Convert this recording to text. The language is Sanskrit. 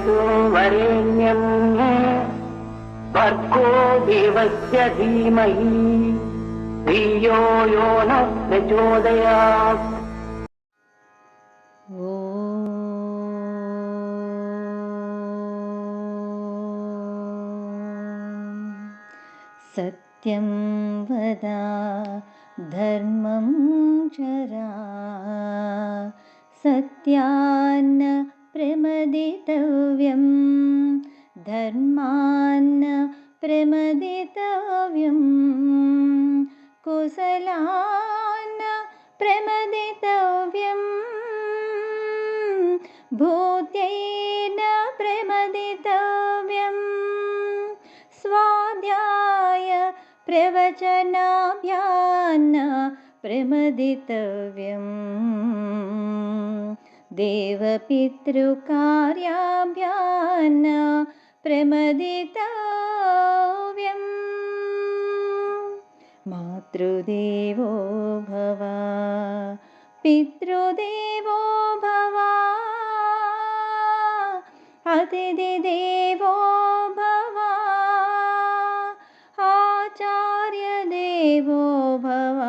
भर्गो वरेण्यं भर्गो देवस्य धीमहि धियो यो नः प्रचोदयात्। सत्यं वद धर्मं चरा सत्यान्न प्रमदितव्यं धर्मान्न प्रमदितव्यं कुशलान्न प्रमदितव्यं भूत्यैन प्रमदितव्यं स्वाध्याय प्रवचनाभ्यान्न प्रमदितव्यं देवपितृकार्याभ्यान्न प्रमदितव्यं मातृदेवो भव पितृदेवो भव अतिथिदेवो भव आचार्यदेवो भव